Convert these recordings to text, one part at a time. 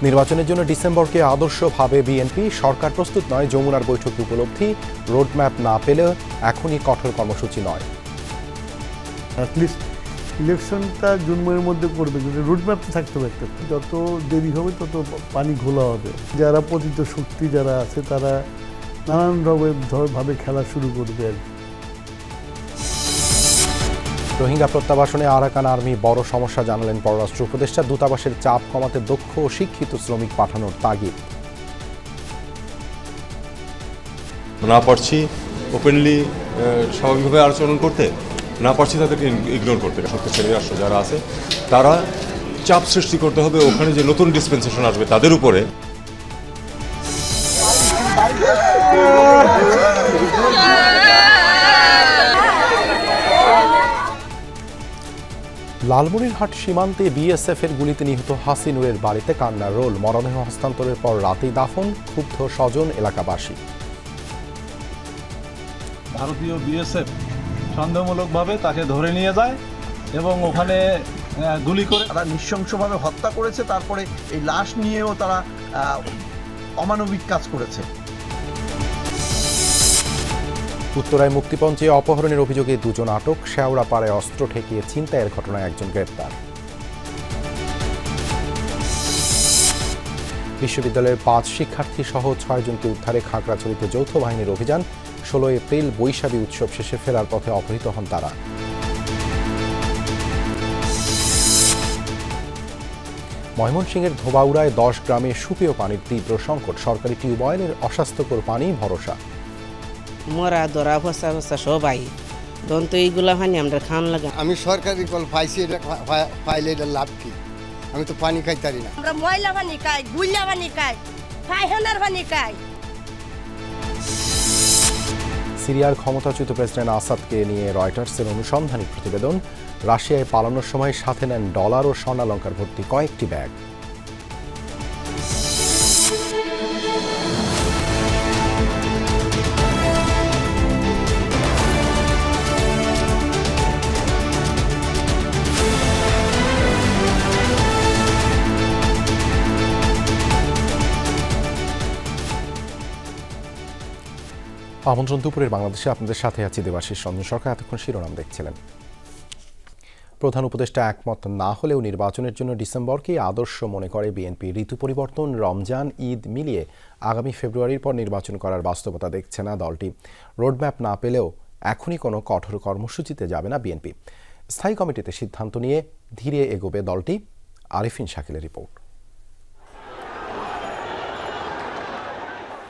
নির্বাচনের জন্য ডিসেম্বরকে আদর্শ ভাবে বিএনপি, সরকার প্রস্তুত নয় যমুনার বৈঠক উপলব্ধি, রোডম্যাপ না পেলেও এখনই কঠোর কর্মসূচি নয়। অ্যাটলিস্ট ইলেকশনটা জুন মাসের মধ্যে করবে, কিন্তু রোডম্যাপ তো থাকতে হবে একটা। যত দেরি হবে তত পানি ঘোলা হবে। যারা পতিত শক্তি যারা আছে তারা নানান ভাবে খেলা শুরু করবে আর কি। রোহিঙ্গা প্রত্যাবাসনে আরাকান আর্মি বড় সমস্যা জানালেন পররাষ্ট্র উপদেষ্টা। দূতাবাসের চাপ কমাতে দক্ষ ও শিক্ষিত শ্রমিক পাঠানোর তাগিদ। না পারছি ওপেনলি স্বাভাবিকভাবে আচরণ করতে, না পারছি তাদেরকে ইগনোর করতে। শক্তিশালী রাষ্ট্র যারা আছে তারা চাপ সৃষ্টি করতে হবে, ওখানে যে নতুন ডিসপেন্সেশন আসবে তাদের উপরে। লালমনিরহাট সীমান্তে বিএসএফের গুলিতে নিহত হাসিনুরের বাড়িতে কান্নার রোল। মরদেহ হস্তান্তরের পর রাতেই দাফন, ক্ষুব্ধ স্বজন এলাকাবাসী। ভারতীয় বিএসএফ সন্দেহমূলকভাবে তাকে ধরে নিয়ে যায় এবং ওখানে গুলি করে তারা নৃশংসভাবে হত্যা করেছে। তারপরে এই লাশ নিয়েও তারা অমানবিক কাজ করেছে। উত্তরায় মুক্তিপঞ্চে অপহরণের অভিযোগে দুজন আটক। শেওড়াপাড়ায় অস্ত্র ঠেকিয়ে ছিনতাইয়ের ঘটনায় একজন গ্রেপ্তার। বিশ্ববিদ্যালয়ের 5 শিক্ষার্থী সহ 6 জনকে উদ্ধারে খাগড়াছড়িতে যৌথ বাহিনীর অভিযান। 16 এপ্রিল বৈশাখী উৎসব শেষে ফেরার পথে অপহৃত হন তারা। ময়মনসিংহের ধোবাউড়ায় 10 গ্রামে সুপেয় পানির তীব্র সংকট। সরকারি টিউবওয়েলের অস্বাস্থ্যকর পানি ভরসা। মরা ধরা ফসা ফসা সবাই দন্ত এইগুলা পানি আমরা খান লাগে। আমি সরকারি কল পাইছি, এটা পাইলে এটা লাভ কি? আমি তো পানি খাইতে পারি না। আমরা ময়লা পানি খাই, গুইলা পানি খাই, পায়খানার পানি খাই। সিরিয়ার ক্ষমতাচ্যুত প্রেসিডেন্ট আসাদকে নিয়ে রয়টার্সের অনুসন্ধানী প্রতিবেদন। রাশিয়ায় পালানোর সময় সাথে নেন ডলার ও স্বর্ণালঙ্কার ভর্তি কয়েকটি ব্যাগ। আমন্ত্রণ দুপুরের বাংলাদেশে আপনাদের সাথে আছি দেবাশিস রঞ্জন সরকার। এতক্ষণ শিরোনাম দেখছিলেন। প্রধান উপদেষ্টা একমত না হলেও নির্বাচনের জন্য ডিসেম্বরকেই আদর্শ মনে করে বিএনপি। ঋতু পরিবর্তন, রমজান, ঈদ মিলিয়ে আগামী ফেব্রুয়ারির পর নির্বাচন করার বাস্তবতা দেখছে না দলটি। রোডম্যাপ না পেলেও এখনই কোনো কঠোর কর্মসূচিতে যাবে না বিএনপি। স্থায়ী কমিটিতে সিদ্ধান্ত নিয়ে ধীরে এগোবে দলটি। আরিফিন শাকিলের রিপোর্ট।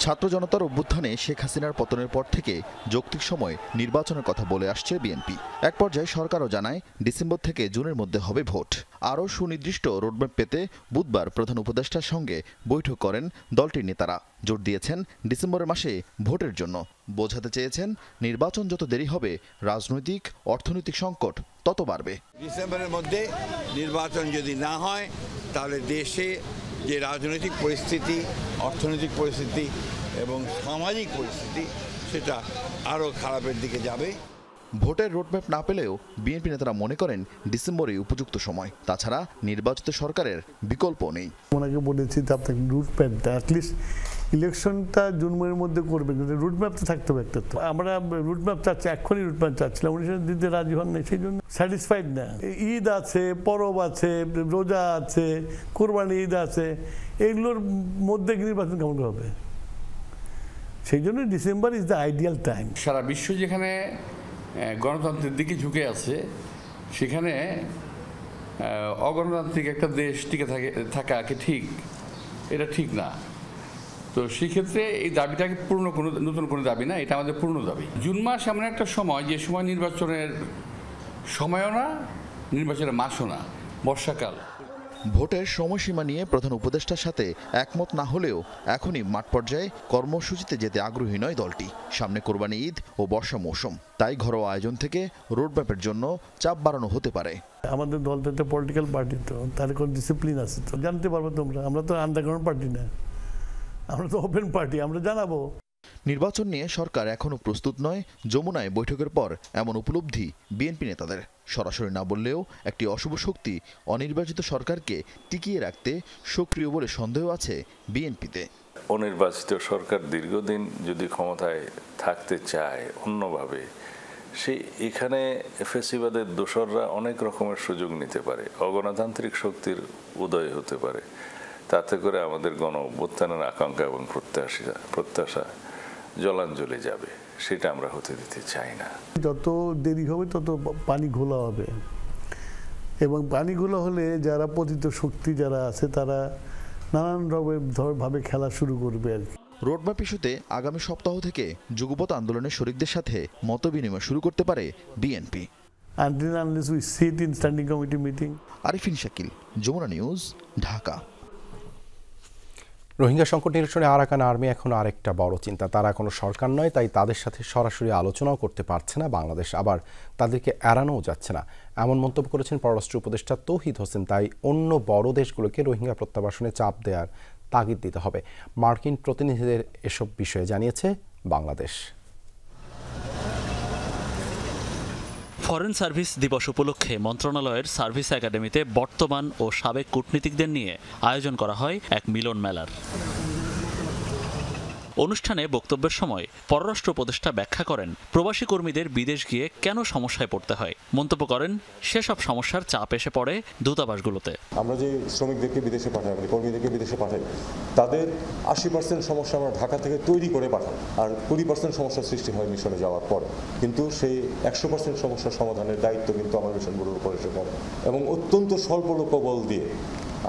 ছাত্র জনতার অভ্যুত্থানে শেখ হাসিনার পতনের পর থেকে যৌক্তিক সময় নির্বাচনের কথা বলে আসছে বিএনপি। এক পর্যায়ে সরকারও জানায় ডিসেম্বর থেকে জুনের মধ্যে হবে ভোট। আরও সুনির্দিষ্ট রোডম্যাপ পেতে বুধবার প্রধান উপদেষ্টার সঙ্গে বৈঠক করেন দলটির নেতারা। জোর দিয়েছেন ডিসেম্বরের মাসে ভোটের জন্য। বোঝাতে চেয়েছেন নির্বাচন যত দেরি হবে রাজনৈতিক অর্থনৈতিক সংকট তত বাড়বে। ডিসেম্বরের মধ্যে নির্বাচন যদি না হয় তাহলে দেশে যে রাজনৈতিক পরিস্থিতি, অর্থনৈতিক পরিস্থিতি এবং সামাজিক পরিস্থিতি সেটা আরও খারাপের দিকে যাবে। ভোটের রোডম্যাপ না পেলেও বিএনপি নেতারা মনে করেন ডিসেম্বরে উপযুক্ত সময়। তাছাড়া নির্বাচিত সরকারের বিকল্প নেই। ওনাকে বলেছি আপনাকে রুটম্যাপটা অ্যাটলিস্ট ইলেকশনটা জুন মাসের মধ্যে করবে, কিন্তু রুটম্যাপ তো থাকতে হবে একটা। তো আমরা রুটম্যাপ চাচ্ছি, এক্ষুনি রুটম্যাপ চাচ্ছিলাম, উনি সেটা দিতে রাজি হন নাই, সেই জন্য স্যাটিসফাইড না। ঈদ আছে, পরব আছে, রোজা আছে, কোরবানি ঈদ আছে, এইগুলোর মধ্যে নির্বাচন কেমন হবে? সেই জন্য December is the ideal time. সারা বিশ্ব যেখানে গণতন্ত্রের দিকে ঝুঁকে আছে সেখানে অগণতান্ত্রিক একটা দেশ টিকে থাকা কি ঠিক? এটা ঠিক না। তো সেক্ষেত্রে এই দাবিটাকে নতুন কোনো দাবি না, এটা আমাদের পূর্ণ দাবি। জুন মাস এমন একটা সময় যে সময় নির্বাচনের সময়ও না, নির্বাচনের মাসও না, বর্ষাকাল। ভোটের সময়সীমা নিয়ে প্রধান উপদেষ্টার সাথে একমত না হলেও এখনই মাঠ পর্যায়ে কর্মসূচিতে যেতে আগ্রহী নয় দলটি। সামনে কোরবানি ঈদ ও বর্ষা মৌসুম, তাই ঘরোয়া আয়োজন থেকে রোডম্যাপের জন্য চাপ বাড়ানো হতে পারে। আমাদের দলটা একটা পলিটিক্যাল পার্টি, তো তার কোনো ডিসিপ্লিন আছে, তো জানতে পারবো তোমরা। আমরা তো আন্ডারগ্রাউন্ড পার্টি না, আমরা তো ওপেন পার্টি, আমরা জানাবো। নির্বাচন নিয়ে সরকার এখনও প্রস্তুত নয়। যমুনায় বৈঠকের পর এমন উপলব্ধি বিএনপি নেতাদের। সরাসরি না বললেও একটি অশুভ শক্তি অনির্বাচিত সরকারকে টিকিয়ে রাখতে সক্রিয় বলে সন্দেহ আছে বিএনপিতে। অনির্বাচিত সরকার দীর্ঘদিন যদি ক্ষমতায় থাকতে চায় অন্যভাবে, সেই এখানে ফ্যাসিবাদের দোসররা অনেক রকমের সুযোগ নিতে পারে, অগণতান্ত্রিক শক্তির উদয় হতে পারে। তাতে করে আমাদের গণ অভ্যুত্থানের আকাঙ্ক্ষা এবং প্রত্যাশা জলাঞ্জলি যাবে, সেটা আমরা হতে দিতে চাই না। যত দেরি হবে তত পানি ঘোলা হবে, এবং পানি ঘোলা হলে যারা পতিত শক্তি যারা আছে তারা নানান ভাবে খেলা শুরু করবে আর কি। রোডম্যাপ ইস্যুতে আগামী সপ্তাহ থেকে যুগপৎ আন্দোলনের শরিকদের সাথে মতবিনিময় শুরু করতে পারে বিএনপি। আরিফিন শাকিল, যমুনা নিউজ, ঢাকা। রোহিঙ্গা সংকট নিরসনে আরাকান আর্মি এখন আরেকটা বড় চিন্তা। তারা কোনো সরকার নয়, তাই তাদের সাথে সরাসরি আলোচনাও করতে পারছে না বাংলাদেশ, আবার তাদেরকে এড়ানোও যাচ্ছে না, এমন মন্তব্য করেছেন পররাষ্ট্র উপদেষ্টা তৌহিদ হোসেন। তাই অন্য বড় দেশগুলোকে রোহিঙ্গা প্রত্যাবাসনে চাপ দেওয়ার তাগিদ দিতে হবে। মার্কিন প্রতিনিধিদের এসব বিষয়ে জানিয়েছে বাংলাদেশ। ফরেন সার্ভিস দিবস উপলক্ষে মন্ত্রণালয়ের সার্ভিস একাডেমিতে বর্তমান ও সাবেক কূটনীতিকদের নিয়ে আয়োজন করা হয় এক মিলন মেলার। অনুষ্ঠানে বক্তব্যের সময় পররাষ্ট্র উপদেষ্টা ব্যাখ্যা করেন প্রবাসী কর্মীদের বিদেশ গিয়ে কেন সমস্যায় পড়তে হয়। মন্তব্য করেন সেসব সমস্যার চাপ এসে পড়ে দূতাবাসগুলোতে। আমরা যে শ্রমিকদেরকে বিদেশে পাঠাই, আমরা কর্মীদেরকে বিদেশে পাঠাই, তাদের 80% সমস্যা আমরা ঢাকা থেকে তৈরি করে পাঠাই, আর 20% সমস্যার সৃষ্টি হয় মিশনে যাওয়ার পরে। কিন্তু সেই 100% সমস্যার সমাধানের দায়িত্ব কিন্তু আমার মিশনগুলোর উপর এসে পড়ে, এবং অত্যন্ত স্বল্প লোকবল দিয়ে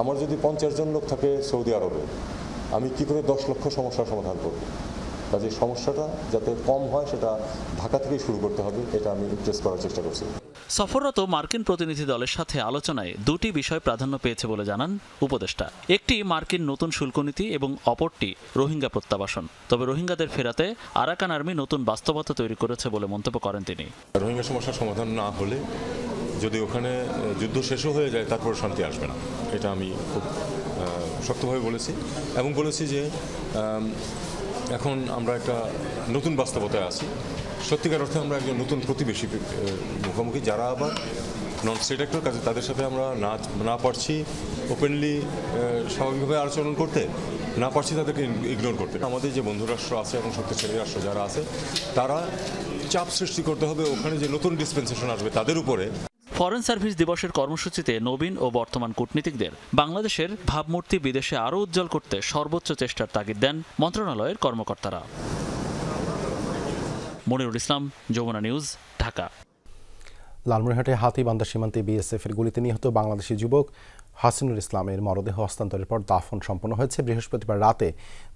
আমার যদি 50 জন লোক থাকে সৌদি আরবে, আমি কি করে 10 লক্ষ সমস্যার সমাধান করব? কাজে সমস্যাটা যাতে কম হয় সেটা ঢাকা থেকেই শুরু করতে হবে, এটা আমি ইমপ্রেস করার চেষ্টা করছি। সফররত মার্কিন প্রতিনিধি দলের সাথে আলোচনায় দুটি বিষয় প্রাধান্য পেয়েছে বলে জানান উপদেষ্টা। একটি মার্কিন নতুন শুল্ক নীতি এবং অপরটি রোহিঙ্গা প্রত্যাবাসন। তবে রোহিঙ্গাদের ফেরাতে আরাকান আর্মি নতুন বাস্তবতা তৈরি করেছে বলে মন্তব্য করেন তিনি। রোহিঙ্গা সমস্যার সমাধান না হলে, যদি ওখানে যুদ্ধ শেষও হয়ে যায়, তারপর শান্তি আসবে না, এটা আমি খুব শক্তভাবে বলেছি, এবং বলেছি যে এখন আমরা একটা নতুন বাস্তবতায় আছি। সত্যিকার অর্থে আমরা একজন নতুন প্রতিবেশী মুখোমুখি, যারা আবার নন স্টেট অ্যাক্টর, কাজে তাদের সাথে আমরা না পারছি ওপেনলি স্বাভাবিকভাবে আচরণ করতে, না পারছি তাদেরকে ইগনোর করতে। আমাদের যে বন্ধু রাষ্ট্র আছে এবং শক্তিশালী রাষ্ট্র যারা আছে, তারা চাপ সৃষ্টি করতে হবে ওখানে যে নতুন ডিসপেন্সেশন আসবে তাদের উপরে। ফরেন সার্ভিস দিবসের কর্মসূচিতে নবীন ও বর্তমান কূটনীতিকদের বাংলাদেশের ভাবমূর্তি বিদেশে আরও উজ্জ্বল করতে সর্বোচ্চ চেষ্টার তাগিদ দেন মন্ত্রণালয়ের কর্মকর্তারা। মনিরুল ইসলাম, যমুনা নিউজ, ঢাকা। লালমনিরহাটে হাতীবান্ধা সীমান্তে বিএসএফের গুলিতে নিহত বাংলাদেশি যুবক হাসিনুর ইসলামের মরদেহ হস্তান্তরের পর দাফন সম্পন্ন হয়েছে। বৃহস্পতিবার রাতে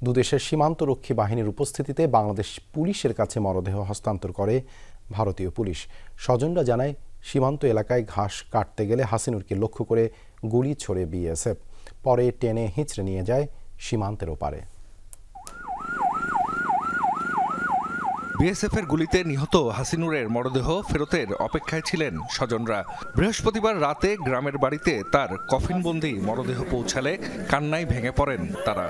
দুদেশের সীমান্তরক্ষী বাহিনীর উপস্থিতিতে বাংলাদেশ পুলিশের কাছে মরদেহ হস্তান্তর করে ভারতীয় পুলিশ। স্বজনরা জানায়, সীমান্ত এলাকায় ঘাস কাটতে গেলে হাসিনুরকে লক্ষ্য করে গুলি ছোড়ে বিএসএফ, পরে টেনে হিঁচড়ে নিয়ে যায় সীমান্তের ওপারে। বিএসএফের গুলিতে নিহত হাসিনুরের মরদেহ ফেরতের অপেক্ষায় ছিলেন স্বজনরা। বৃহস্পতিবার রাতে গ্রামের বাড়িতে তার কফিনবন্দি মরদেহ পৌঁছালে কান্নায় ভেঙে পড়েন তারা।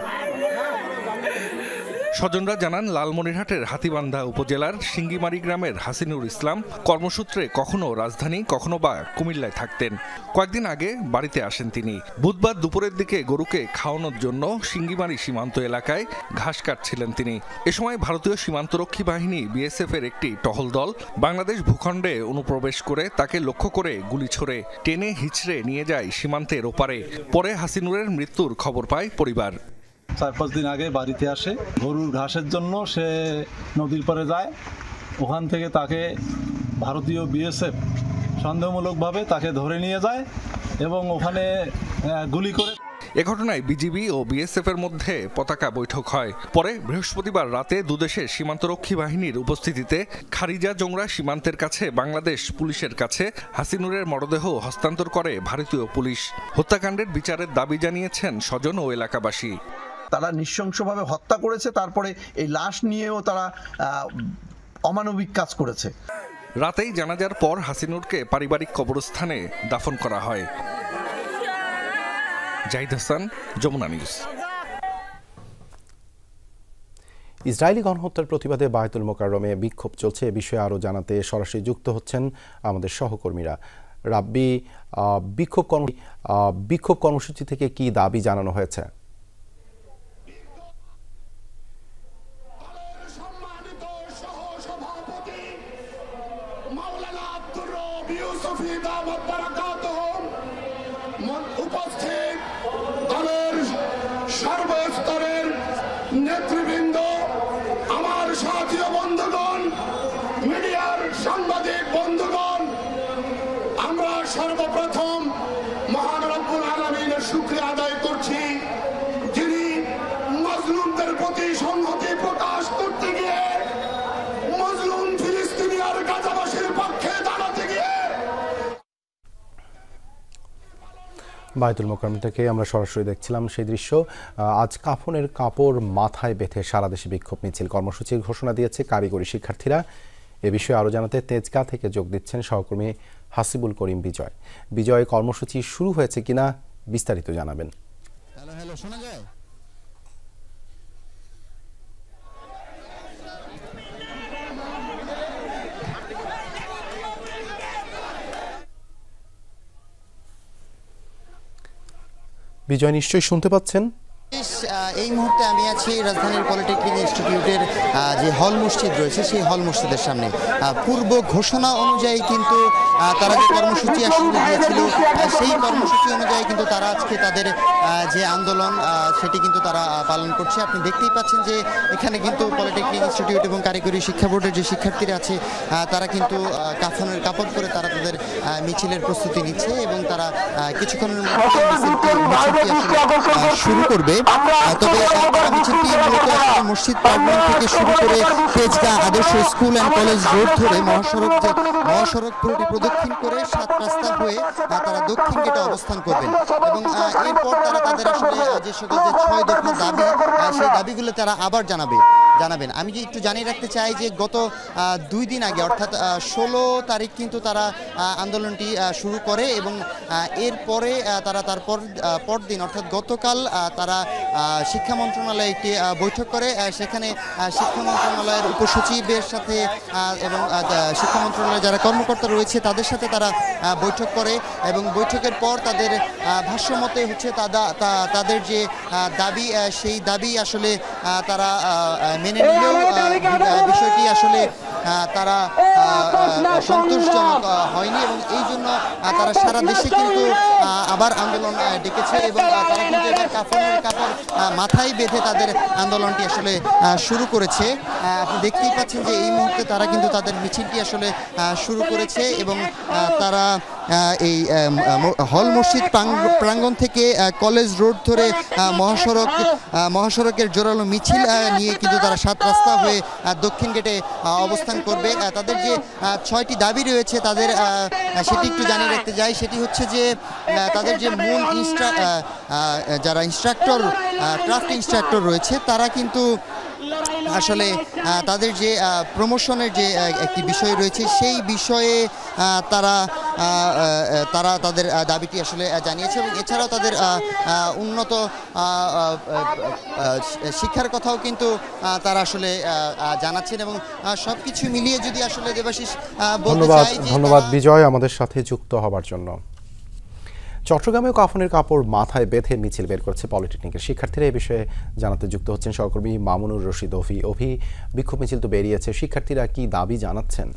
স্বজনরা জানান, লালমনিরহাটের হাতীবান্ধা উপজেলার সিঙ্গিমারি গ্রামের হাসিনুর ইসলাম কর্মসূত্রে কখনো রাজধানী, কখনো বা কুমিল্লায় থাকতেন। কয়েকদিন আগে বাড়িতে আসেন তিনি। বুধবার দুপুরের দিকে গরুকে খাওয়ানোর জন্য সিঙ্গিমারি সীমান্ত এলাকায় ঘাস কাটছিলেন তিনি। এ সময় ভারতীয় সীমান্তরক্ষী বাহিনী বিএসএফের একটি টহল দল বাংলাদেশ ভূখণ্ডে অনুপ্রবেশ করে তাকে লক্ষ্য করে গুলি ছোড়ে টেনে হিঁচড়ে নিয়ে যায় সীমান্তের ওপারে। পরে হাসিনুরের মৃত্যুর খবর পায় পরিবার। 4-5 দিন আগে বাড়িতে আসে, গরুর ঘাসের জন্য সে নদীর পাড়ে যায়। ওখান থেকে তাকে ভারতীয় বিএসএফ সন্দেহমূলকভাবে তাকে ধরে নিয়ে যায় এবং ওখানে গুলি করে। এ ঘটনায় বিজিবি ও বিএসএফ এর মধ্যে পতাকা বৈঠক হয়। পরে বৃহস্পতিবার রাতে দুদেশের সীমান্তরক্ষী বাহিনীর উপস্থিতিতে খারিজা জোংরা সীমান্তের কাছে বাংলাদেশ পুলিশের কাছে হাসিনুরের মরদেহ হস্তান্তর করে ভারতীয় পুলিশ। হত্যাকাণ্ডের বিচারের দাবি জানিয়েছেন স্বজন ও এলাকাবাসী। তারা নৃশংসভাবে হত্যা করেছে, তারপরে এই লাশ নিয়েও তারা অমানবিক কাজ করেছে। রাতেই জানাজার পর হাসিনুরকে পারিবারিক কবরস্থানে দাফন করা হয়। জাহিদ হাসান, যমুনা নিউজ। ইসরায়েলি গণহত্যার প্রতিবাদে বায়তুল মোকাররমে বিক্ষোভ চলছে। এ বিষয়ে আরও জানাতে সরাসরি যুক্ত হচ্ছেন আমাদের সহকর্মীরা। রাব্বি, বিক্ষোভ কর্মসূচি থেকে কি দাবি জানানো হয়েছে? উপস্থিত দলের সর্বস্তরের নেতৃবৃন্দ, আমার সাথী বন্ধুগণ, মিডিয়ার সাংবাদিক বন্ধুগণ, আমরা সর্বপ্রথম মহান রব্বুল আলামিনের শুকরিয়া আদায় করছি, যিনি মজলুমদের প্রতি সংহতি প্রকাশ করতে গিয়ে মজলুম ফিলিস্তিনি আর গাজাবাসীর পক্ষে দাঁড়াতে গিয়ে। বায়তুল মোকাররম থেকে আমরা সরাসরি দেখছিলাম সেই দৃশ্য। আজ কাফনের কাপড় মাথায় বেঁধে সারা দেশে বিক্ষোভ মিছিল কর্মসূচির ঘোষণা দিয়েছে কারিগরি শিক্ষার্থীরা। এ বিষয়ে আরও জানাতে তেজগাঁ থেকে যোগ দিচ্ছেন সহকর্মী হাসিবুল করিম বিজয়। বিজয়, কর্মসূচি শুরু হয়েছে কিনা বিস্তারিত জানাবেন। হ্যালো, শোনা যায়? বিজয়, নিশ্চয়ই শুনতে পাচ্ছেন? এই মুহূর্তে আমি আছি রাজধানীর পলিটেকনিক ইনস্টিটিউটের যে হল মসজিদ রয়েছে সেই হল মসজিদের সামনে। পূর্ব ঘোষণা অনুযায়ী কিন্তু তারা যে কর্মসূচি আসলে দিয়েছিল সেই কর্মসূচি অনুযায়ী কিন্তু তারা আজকে তাদের যে আন্দোলন সেটি কিন্তু তারা পালন করছে। আপনি দেখতেই পাচ্ছেন যে এখানে কিন্তু পলিটেকনিক ইনস্টিটিউট এবং কারিগরি শিক্ষা বোর্ডের যে শিক্ষার্থীরা আছে তারা কিন্তু কাফনের কাপড় পরে তারা তাদের মিছিলের প্রস্তুতি নিচ্ছে এবং তারা কিছুক্ষণের মধ্যে মিছিলটি শুরু করবে। তবে মিছিলটি মূলত মসজিদ প্রাঙ্গণ থেকে শুরু করে তেজগাঁ আদর্শ স্কুল অ্যান্ড কলেজ রোড ধরে মহাসড়ক পুরোটি প্রদক্ষিণ করে 7 রাস্তা হয়ে তারা দক্ষিণ গেটে অবস্থান করবেন এবং এরপর তারা তাদের আসলে যে সকল যে 6 দফা দাবি সেই দাবিগুলো তারা আবার জানাবেন। আমি যে একটু জানিয়ে রাখতে চাই যে গত 2 দিন আগে অর্থাৎ 16 তারিখ কিন্তু তারা আন্দোলনটি শুরু করে এবং এরপরে তারা পরদিন অর্থাৎ গতকাল তারা শিক্ষা মন্ত্রণালয়ে একটি বৈঠক করে। সেখানে শিক্ষা মন্ত্রণালয়ের উপসচিবের সাথে এবং শিক্ষা মন্ত্রণালয়ের যারা কর্মকর্তা রয়েছে তাদের সাথে তারা বৈঠক করে এবং বৈঠকের পর তাদের ভাষ্যমতে হচ্ছে তাদের যে দাবি সেই দাবি আসলে তারা মেনে নিলেও বিষয়টি আসলে তারা সন্তোষজনক হয়নি এবং এই জন্য তারা সারা দেশে কিন্তু আবার আন্দোলন ডেকেছে এবং তারা কিন্তু এবার কাফনের কাপড় মাথায় বেঁধে তাদের আন্দোলনটি আসলে শুরু করেছে। আপনি দেখতেই পাচ্ছেন যে এই মুহূর্তে তারা কিন্তু তাদের মিছিলটি আসলে শুরু করেছে এবং তারা এই হল মসজিদ প্রাঙ্গণ থেকে কলেজ রোড ধরে মহাসড়কের জোরালো মিছিল নিয়ে কিন্তু তারা 7 রাস্তা হয়ে দক্ষিণ গেটে অবস্থান করবে। তাদের যে 6টি দাবি রয়েছে তাদের সেটি একটু জানিয়ে রাখতে যাই। সেটি হচ্ছে যে তাদের যে মূল যারা ক্রাফট ইনস্ট্রাক্টর রয়েছে তারা কিন্তু আসলে তাদের যে প্রমোশনের যে একটি বিষয় রয়েছে সেই বিষয়ে তারা তাদের দাবিটি আসলে জানিয়েছে এবং এছাড়াও তাদের উন্নত শিক্ষার কথাও কিন্তু তারা আসলে জানাচ্ছেন এবং সবকিছু মিলিয়ে যদি আসলে দেবাশিস ধন্যবাদ বিজয় আমাদের সাথে যুক্ত হবার জন্য। চট্টগ্রামেও কাফনের কাপড় মাথায় বেঁধে মিছিল বের করছে পলিটেকনিকের শিক্ষার্থীরা। এই বিষয়ে জানাতে যুক্ত হচ্ছেন সহকর্মী মামুনুর রশিদ অভি। বিক্ষোভ মিছিল তো বেরিয়েছে, শিক্ষার্থীরা কি দাবি জানাচ্ছেন?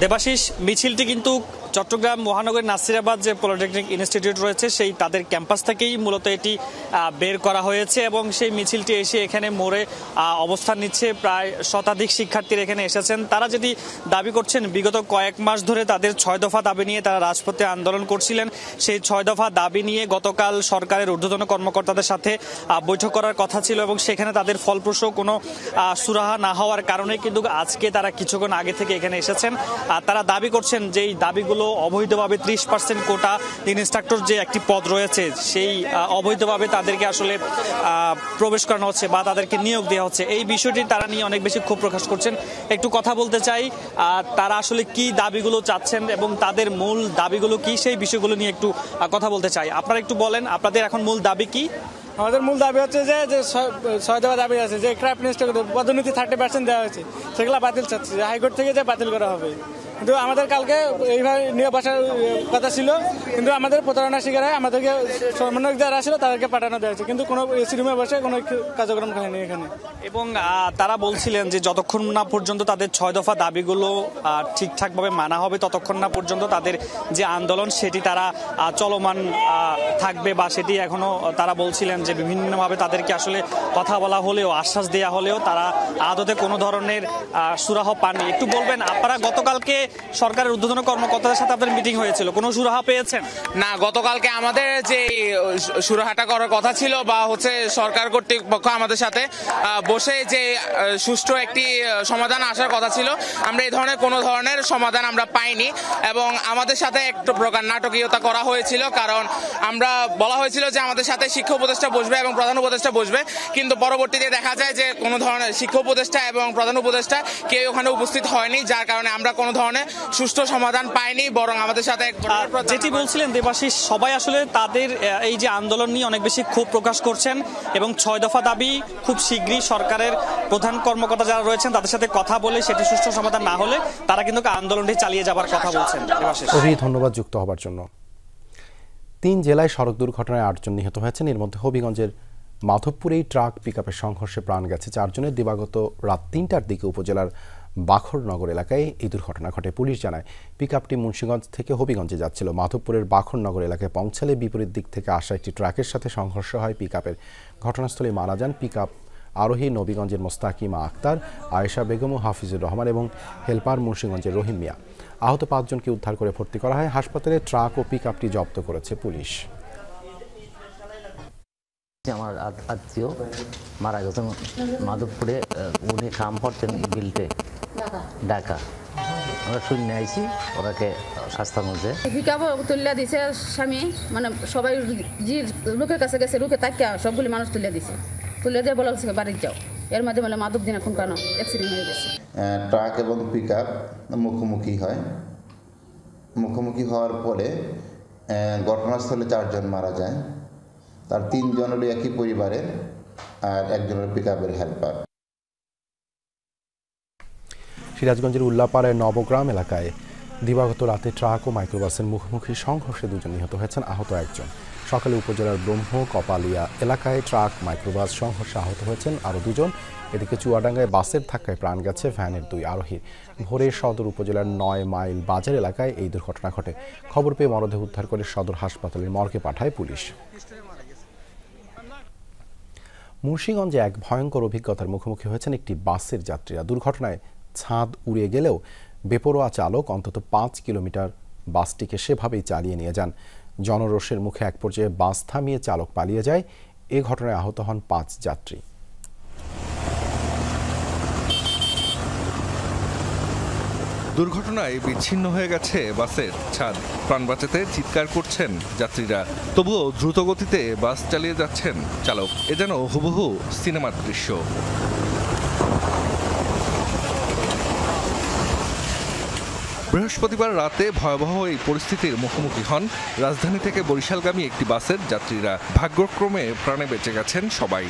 দেবাশিস, মিছিলটি কিন্তু চট্টগ্রাম মহানগরের নাসিরাবাদ যে পলিটেকনিক ইনস্টিটিউট রয়েছে সেই তাদের ক্যাম্পাস থেকেই মূলত এটি বের করা হয়েছে এবং সেই মিছিলটি এসে এখানে মোড়ে অবস্থান নিচ্ছে। প্রায় শতাধিক শিক্ষার্থীরা এখানে এসেছেন। তারা যেটি দাবি করছেন, বিগত কয়েক মাস ধরে তাদের 6 দফা দাবি নিয়ে তারা রাজপথে আন্দোলন করছিলেন। সেই 6 দফা দাবি নিয়ে গতকাল সরকারের ঊর্ধ্বতন কর্মকর্তাদের সাথে বৈঠক করার কথা ছিল এবং সেখানে তাদের ফলপ্রসূ কোনো সুরাহা না হওয়ার কারণে কিন্তু আজকে তারা কিছুক্ষণ আগে থেকে এখানে এসেছেন। তারা দাবি করছেন যে এই দাবিগুলো বাসগুলো অবৈধভাবে 30% কোটা ইনস্ট্রাক্টর যে একটি পদ রয়েছে সেই অবৈধভাবে তাদেরকে আসলে প্রবেশ করানো হচ্ছে বা তাদেরকে নিয়োগ দেওয়া হচ্ছে, এই বিষয়টি তারা নিয়ে অনেক বেশি ক্ষোভ প্রকাশ করছেন। একটু কথা বলতে চাই তারা আসলে কি দাবিগুলো চাচ্ছেন এবং তাদের মূল দাবিগুলো কি, সেই বিষয়গুলো নিয়ে একটু কথা বলতে চাই। আপনারা একটু বলেন আপনাদের এখন মূল দাবি কি? আমাদের মূল দাবি হচ্ছে যে 6 দফা দাবি আছে, যে ক্রাফট মিনিস্টার পদোন্নতি 30% দেওয়া হয়েছে, সেগুলো বাতিল চাচ্ছে, হাইকোর্ট থেকে যে বাতিল করা হবে। কিন্তু আমাদের কালকে এইভাবে নিয়ে বসার কথা ছিল, কিন্তু আমাদের প্রতারণা শিকার হয় আমাদেরকে সমন্বয়ক যারা ছিল তাদেরকে পাঠানো দেওয়া হয়েছে, কিন্তু কোনো এসি রুমে বসে কোনো কার্যক্রম হয়নি এখানে। এবং তারা বলছিলেন যে যতক্ষণ না পর্যন্ত তাদের 6 দফা দাবিগুলো ঠিকঠাকভাবে মানা হবে ততক্ষণ না পর্যন্ত তাদের যে আন্দোলন সেটি তারা চলমান থাকবে, বা সেটি এখনো তারা বলছিলেন যে বিভিন্নভাবে তাদেরকে আসলে কথা বলা হলেও আশ্বাস দেওয়া হলেও তারা আদতে কোনো ধরনের সুরাহ পাননি। একটু বলবেন আপনারা গতকালকে সরকারের ঊর্ধ্বতন কর্মকর্তাদের সাথে আপনাদের মিটিং হয়েছিল, কোনো সুরাহা পেয়েছেন? না, গতকালকে আমাদের যে সুরাহাটা করার কথা ছিল বা হচ্ছে সরকার কর্তৃপক্ষ আমাদের সাথে বসে যে সুষ্ঠু একটি সমাধান আসার কথা ছিল, আমরা এই ধরনের কোনো ধরনের সমাধান আমরা পাইনি এবং আমাদের সাথে একটু প্রকার নাটকীয়তা করা হয়েছিল। কারণ আমরা বলা হয়েছিল যে আমাদের সাথে শিক্ষা উপদেষ্টা বসবে এবং প্রধান উপদেষ্টা বসবে, কিন্তু পরবর্তীতে দেখা যায় যে কোনো ধরনের শিক্ষা উপদেষ্টা এবং প্রধান উপদেষ্টা কেউ ওখানে উপস্থিত হয়নি, যার কারণে আমরা কোনো ধরনের সুষ্ঠু সমাধান পাইনি। বরং আমাদের সাথে যেটি বলছিলেন দেবাশিস, সবাই আসলে তাদের এই যে আন্দোলন নিয়ে অনেক বেশি ক্ষোভ প্রকাশ করছেন এবং 6 দফা দাবি খুব শীঘ্রই সরকারের প্রধান কর্মকর্তা যারা রয়েছেন তাদের সাথে কথা বলে সেটি সুষ্ঠু সমাধান না হলে তারা কিন্তু আন্দোলনটি চালিয়ে যাবার কথা বলছেন। দেবাশিস, ধন্যবাদ যুক্ত হবার জন্য। 3 জেলায় সড়ক দুর্ঘটনায় 8 জন নিহত হয়েছেন। এর মধ্যে হবিগঞ্জের মাধবপুরেই ট্রাক পিকআপের সংঘর্ষে প্রাণ গেছে 4 জনের। দিবাগত রাত 3টার দিকে উপজেলার বাখরনগর এলাকায় এই দুর্ঘটনা ঘটে। পুলিশ জানায় পিকআপটি মুন্সিগঞ্জ থেকে হবিগঞ্জে যাচ্ছিল। মাধবপুরের বাখরনগর এলাকায় পৌঁছালে বিপরীত দিক থেকে আসা একটি ট্রাকের সাথে সংঘর্ষ হয় পিকআপের। ঘটনাস্থলে মারা যান পিকআপ আরোহী নবীগঞ্জের মোস্তাকিমা আক্তার, আয়েশা বেগম ও হাফিজুর রহমান এবং হেলপার মুন্সিগঞ্জের রহিম মিয়া। আহত 5 জনকে উদ্ধার করে ভর্তি করা হয় হাসপাতালে। ট্রাক ও পিকআপটি জব্দ করেছে পুলিশ। আমার আত্মীয় মারা গেছেন মাধবপুরে, উনি কাম করতেন বিলটে ঢাকা। আমরা শূন্য আইছি ওরাকে শাস্তার মধ্যে পিকআপও তুলিয়া দিছে স্বামী, মানে সবাই যে লোকের কাছে গেছে, লোকে তাকিয়া সবগুলি মানুষ তুলিয়া দিছে, তুলে দিয়ে বলা হচ্ছে বাড়িতে যাও। এর মাঝে মানে মাধব দিন এখন কেন অ্যাক্সিডেন্ট হয়ে গেছে। ট্রাক এবং পিকআপ মুখোমুখি হয়। মুখোমুখি হওয়ার পরে ঘটনাস্থলে 4 জন মারা যায়। তার 3 জনেরই একই পরিবারের আর একজনের পিকআপের হেল্পার। সিরাজগঞ্জের উল্লাপাড়ায় নবগ্রাম এলাকায় দিবাগত রাতে ট্রাক ও মাইক্রোবাসের মুখোমুখি সংঘর্ষে 2 জন নিহত হয়েছেন, আহত 1 জন। সকালে উপজেলার ব্রহ্ম কপালিয়া এলাকায় ট্রাক মাইক্রোবাস সংঘর্ষে আহত হয়েছেন আরও 2 জন। এদিকে চুয়াডাঙ্গায় বাসের ধাক্কায় প্রাণ গেছে ভ্যানের 2 আরোহীর। ভোরে সদর উপজেলার 9 মাইল বাজার এলাকায় এই দুর্ঘটনা ঘটে। খবর পেয়ে মরদেহ উদ্ধার করে সদর হাসপাতালের মর্গে পাঠায় পুলিশ। মুন্সিগঞ্জে এক ভয়ঙ্কর অভিজ্ঞতার মুখোমুখি হয়েছেন একটি বাসের যাত্রীরা। দুর্ঘটনায় ছাদ উড়িয়ে গেলেও বেপরোয়া চালক অন্তত 5 কিলোমিটার বাসটিকে সেভাবেই চালিয়ে নিয়ে যান। জনরোষের মুখে এক পর্যায়ে বাস থামিয়ে চালক পালিয়ে যায়। এ ঘটনায় আহত হন 5 যাত্রী। দুর্ঘটনায় বিচ্ছিন্ন হয়ে গেছে বাসের ছাদ। প্রাণ বাঁচাতে চিৎকার করছেন যাত্রীরা, তবুও দ্রুত গতিতে বাস চালিয়ে যাচ্ছেন চালক। এ যেন হুবহু সিনেমার দৃশ্য। বৃহস্পতিবার রাতে ভয়াবহ এই পরিস্থিতির মুখোমুখি হন রাজধানী থেকে বরিশালগামী একটি বাসের যাত্রীরা। ভাগ্যক্রমে প্রাণে বেঁচে গেছেন সবাই।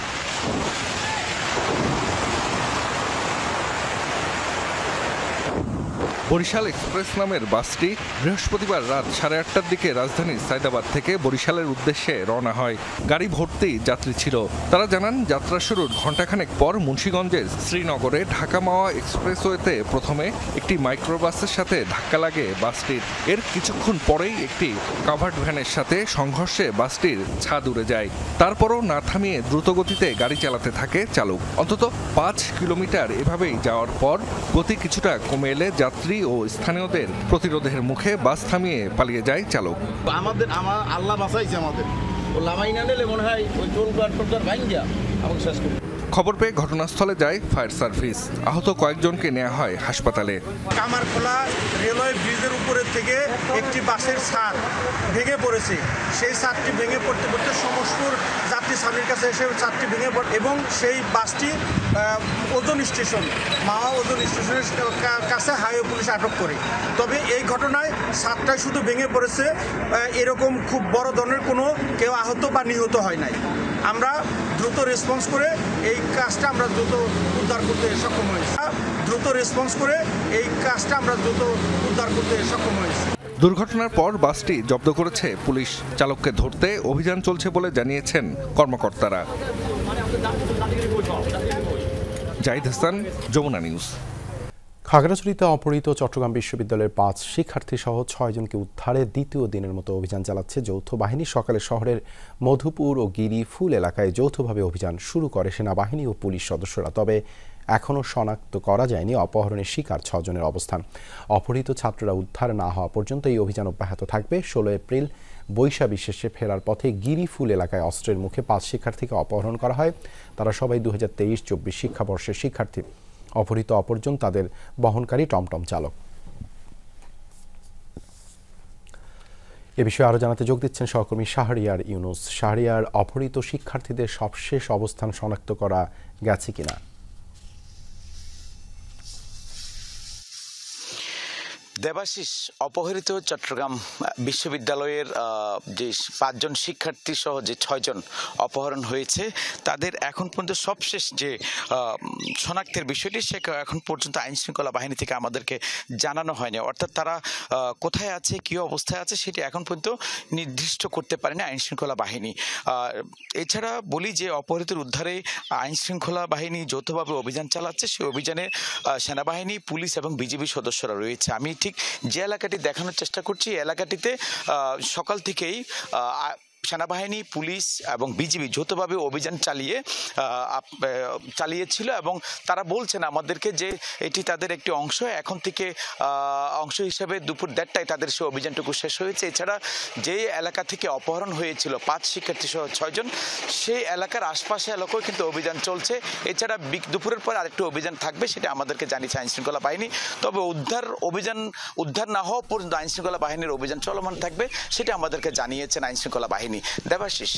বরিশাল এক্সপ্রেস নামের বাসটি বৃহস্পতিবার রাত 8:30টার দিকে রাজধানীর সায়দাবাদ থেকে বরিশালের উদ্দেশ্যে রওনা হয়। গাড়ি ভর্তি যাত্রী ছিল। তারা জানান, যাত্রা শুরুর ঘণ্টাখানেক পর মুন্সিগঞ্জের শ্রীনগরে ঢাকা মাওয়া এক্সপ্রেসওয়েতে প্রথমে একটি মাইক্রোবাসের সাথে ধাক্কা লাগে বাসটির। এর কিছুক্ষণ পরেই একটি কাভার্ড ভ্যানের সাথে সংঘর্ষে বাসটির ছাদ উড়ে যায়। তারপরও না থামিয়ে দ্রুতগতিতে গাড়ি চালাতে থাকে চালক। অন্তত 5 কিলোমিটার এভাবেই যাওয়ার পর গতি কিছুটা কমে এলে যাত্রী ও স্থানীয়দের প্রতিরোধের মুখে বাস থামিয়ে পালিয়ে যায় চালক। আমার আল্লাহ বাঁচাইছে আমাদের, ও লামাই না নিলে মনে হয় ওই টোল গার্ড ভাঙিয়া আমাকে শেষ করে। খবর পেয়ে ঘটনাস্থলে যায় ফায়ার সার্ভিস। আহত কয়েকজনকে নেওয়া হয় হাসপাতালে। কামারখোলা রেলওয়ে ব্রিজের উপরের থেকে একটি বাসের ছাদ ভেঙে পড়েছে। সেই ছাদটি ভেঙে পড়তে পড়তে সমস্পুর যাত্রী সামনের কাছে এসে ছাদটি ভেঙে পড়ে এবং সেই বাসটি ওজন স্টেশন মাওয়া ওজন স্টেশনের কাছে হাইওয়ে পুলিশ আটক করে। তবে এই ঘটনায় ছাদটাই শুধু ভেঙে পড়েছে, এরকম খুব বড় ধরনের কোনো কেউ আহত বা নিহত হয় নাই। আমরা দ্রুত রেসপন্স করে এই কাজটা আমরা দ্রুত উদ্ধার করতে সক্ষম হয়েছি। দুর্ঘটনার পর বাসটি জব্দ করেছে পুলিশ। চালককে ধরতে অভিযান চলছে বলে জানিয়েছেন কর্মকর্তারা। জাহিদ হাসান, যমুনা নিউজ। খাগড়াছড়িতে অপহৃত চট্টগ্রাম বিশ্ববিদ্যালয়ের 5 শিক্ষার্থী সহ 6 জনকে উদ্ধারে দ্বিতীয় দিনের মতো অভিযান চালাচ্ছে যৌথ বাহিনী। সকালে শহরের মধুপুর ও গিরি ফুল এলাকায় যৌথভাবে অভিযান শুরু করে সেনাবাহিনী ও পুলিশ সদস্যরা। তবে এখনও শনাক্ত করা যায়নি অপহরণের শিকার 6 জনের অবস্থান। অপহৃত ছাত্ররা উদ্ধার না হওয়া পর্যন্ত এই অভিযান অব্যাহত থাকবে। 16 এপ্রিল বৈশাখী শেষে ফেরার পথে গিরি ফুল এলাকায় অস্ত্রের মুখে 5 শিক্ষার্থীকে অপহরণ করা হয়। তারা সবাই 2023-24 শিক্ষাবর্ষের শিক্ষার্থী। অপহৃত অপরজন তাদের বহনকারী টমটম চালক। এ বিষয়ে আরও জানাতে যোগ দিচ্ছেন সহকর্মী শাহরিয়ার ইউনুস। শাহরিয়ার, অপহৃত শিক্ষার্থীদের সবশেষ অবস্থান শনাক্ত করা গেছে কিনা? দেবাশিস, অপহৃত চট্টগ্রাম বিশ্ববিদ্যালয়ের যে 5 জন শিক্ষার্থী সহ যে 6 জন অপহরণ হয়েছে তাদের এখন পর্যন্ত সবশেষ যে শনাক্তের বিষয়টি সে এখন পর্যন্ত আইন শৃঙ্খলা বাহিনী থেকে আমাদেরকে জানানো হয়নি। অর্থাৎ তারা কোথায় আছে, কী অবস্থায় আছে সেটি এখন পর্যন্ত নির্দিষ্ট করতে পারেনি আইন শৃঙ্খলা বাহিনী। এছাড়া বলি যে অপহৃতের উদ্ধারে আইন শৃঙ্খলা বাহিনী যৌথভাবে অভিযান চালাচ্ছে। সেই অভিযানে সেনাবাহিনী, পুলিশ এবং বিজিবি সদস্যরা রয়েছে। আমি ঠিক যে এলাকাটি দেখানোর চেষ্টা করছি, এলাকাটিতে সকাল থেকেই সেনাবাহিনী, পুলিশ এবং বিজিবি যৌথভাবে অভিযান চালিয়েছিল এবং তারা বলছেন আমাদেরকে যে এটি তাদের একটি অংশ। এখন থেকে অংশ হিসেবে দুপুর 1:30টায় তাদের সেই অভিযানটুকু শেষ হয়েছে। এছাড়া যে এলাকা থেকে অপহরণ হয়েছিল 5 শিক্ষার্থী সহ 6 জন, সেই এলাকার আশপাশে এলাকাও কিন্তু অভিযান চলছে। এছাড়া দুপুরের পর আরেকটু অভিযান থাকবে, সেটা আমাদেরকে জানিয়েছে আইন শৃঙ্খলা বাহিনী। তবে উদ্ধার না হওয়া পর্যন্ত আইন শৃঙ্খলা বাহিনীর অভিযান চলমান থাকবে, সেটা আমাদেরকে জানিয়েছেন আইন শৃঙ্খলা বাহিনী। দেবাশিস,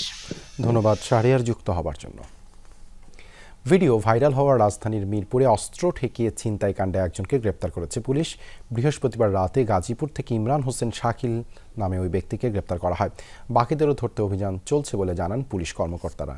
ধন্যবাদ শাহরিয়ার যুক্ত হবার জন্য। ভিডিও ভাইরাল হওয়ার রাজধানীর মিরপুরে অস্ত্র ঠেকিয়ে ছিনতাইকাণ্ডে একজনকে গ্রেপ্তার করেছে পুলিশ। বৃহস্পতিবার রাতে গাজীপুর থেকে ইমরান হোসেন শাকিল নামে ওই ব্যক্তিকে গ্রেপ্তার করা হয়। বাকিদেরও ধরতে অভিযান চলছে বলে জানান পুলিশ কর্মকর্তারা।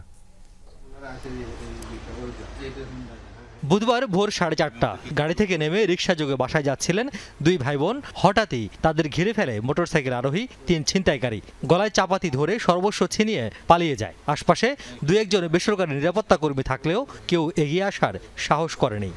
বুধবার ভোর 4:30 গাড়ি থেকে নেমে রিকশাযোগে বাসায় যাচ্ছিলেন 2 ভাই বোন। হঠাৎই তাদের ঘিরে ফেলে মোটরসাইকেল আরোহী 3 ছিনতাইকারী। গলায় চাপাতি ধরে সর্বস্ব ছিনিয়ে পালিয়ে যায়। আশপাশে 2-1 জন বেসরকারি নিরাপত্তা কর্মী থাকলেও কেউ এগিয়ে আসার সাহস করেনি।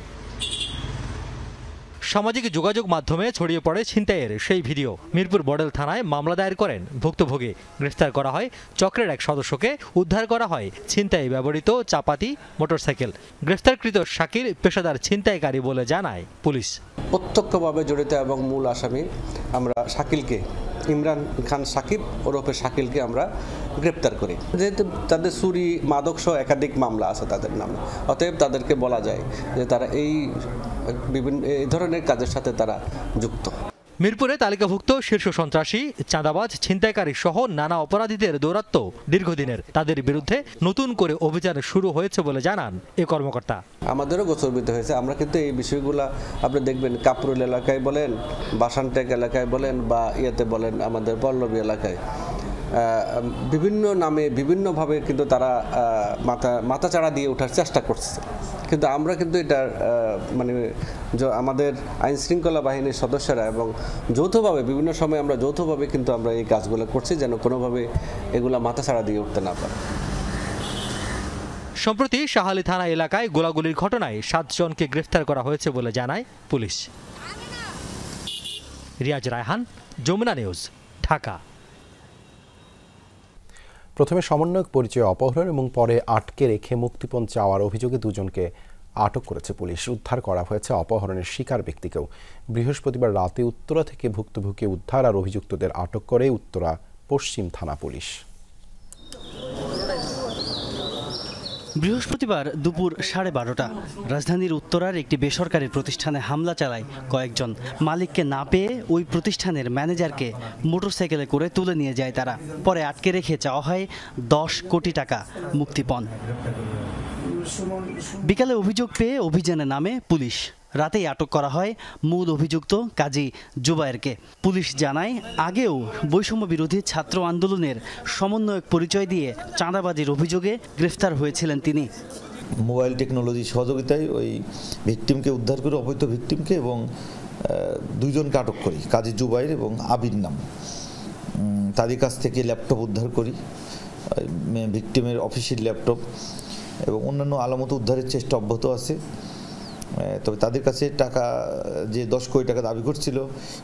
সামাজিক যোগাযোগ মাধ্যমে ছড়িয়ে পড়ে ছিনতাইয়ের সেই ভিডিও। মিরপুর মডেল থানায় মামলা দায়ের করেন ভুক্তভোগী। গ্রেফতার করা হয় চক্রের এক সদস্যকে। উদ্ধার করা হয় ছিনতাই ব্যবহৃত চাপাতি, মোটরসাইকেল। গ্রেফতারকৃত শাকির পেশাদার ছিনতাইকারী বলে জানায় পুলিশ। প্রত্যক্ষভাবে জড়িত এবং মূল আসামি আমরা শাকিলকে, ইমরান খান সাকিব ওরফে শাকিলকে আমরা গ্রেপ্তার করি। যেহেতু তাদের চুরি, মাদক সহ একাধিক মামলা আছে তাদের নামে, অতএব তাদেরকে বলা যায় যে তারা এই ধরনের কাজের সাথে তারা যুক্ত। মিরপুরে তালিকাভুক্ত শীর্ষ সন্ত্রাসী, চাঁদাবাজ, ছিনতাইকারী সহ নানা অপরাধীদের দৌরাত্ম্য দীর্ঘদিনের। তাদের বিরুদ্ধে নতুন করে অভিযান শুরু হয়েছে বলে জানান এ কর্মকর্তা। আমাদেরও গোচরবিদ্ধ হয়েছে। আমরা কিন্তু এই বিষয়গুলো আপনি দেখবেন কাপরুল এলাকায় বলেন, বাসানটেক এলাকায় বলেন বা ইয়েতে বলেন আমাদের পল্লবী এলাকায় বিভিন্ন নামে বিভিন্নভাবে কিন্তু তারা মাথাচাড়া দিয়ে ওঠার চেষ্টা করছে। কিন্তু আমরা কিন্তু এটা মানে আমাদের আইন শৃঙ্খলা বাহিনীর সদস্যরা এবং যৌথভাবে বিভিন্ন সময় আমরা যৌথভাবে কিন্তু আমরা এই কাজগুলো করছি যেন কোনোভাবে এগুলা মাথাচাড়া দিয়ে উঠতে না পারে। সম্প্রতি শাহালি থানা এলাকায় গোলাগুলির ঘটনায় 7 জনকে গ্রেফতার করা হয়েছে বলে জানায় পুলিশ। রিয়াজ রায়হান, যমুনা নিউজ, ঢাকা। প্রথমে সমন্বয়ক পরিচয়ে অপহরণ এবং পরে আটকে রেখে মুক্তিপণ চাওয়ার অভিযোগে 2 জনকে আটক করেছে পুলিশ। উদ্ধার করা হয়েছে অপহরণের শিকার ব্যক্তিকেও। বৃহস্পতিবার রাতে উত্তরা থেকে ভুক্তভোগী উদ্ধার আর অভিযুক্তদের আটক করে উত্তরা পশ্চিম থানা পুলিশ। বৃহস্পতিবার দুপুর 12:30 রাজধানীর উত্তরার একটি বেসরকারি প্রতিষ্ঠানে হামলা চালায় কয়েকজন। মালিককে না পেয়ে ওই প্রতিষ্ঠানের ম্যানেজারকে মোটরসাইকেলে করে তুলে নিয়ে যায় তারা। পরে আটকে রেখে চাওয়া হয় 10 কোটি টাকা মুক্তিপণ। বিকালে অভিযোগ পেয়ে অভিযানে নামে পুলিশ। রাতেই আটক করা হয় মূল অভিযুক্ত কাজী জুবায়েরকে। পুলিশ জানায়, আগেও বৈষম্য বিরোধী ছাত্র আন্দোলনের সমন্বয়ক পরিচয় দিয়ে চাঁদাবাজির অভিযোগে গ্রেফতার হয়েছিলেন তিনি। মোবাইল টেকনোলজি সহযোগিতায় ওই ভিকটিমকে উদ্ধার করে, অবৈধ ভিকটিমকে, এবং দুইজনকে আটক করি, কাজী জুবায়ের এবং আবির নাম। তাদের কাছ থেকে ল্যাপটপ উদ্ধার করি, ভিকটিমের অফিসের ল্যাপটপ, এবং অন্যান্য আলামত উদ্ধারের চেষ্টা অব্যাহত আছে। তবে তাদের কাছে টাকা যে 10 কোটি টাকা দাবি করছিল,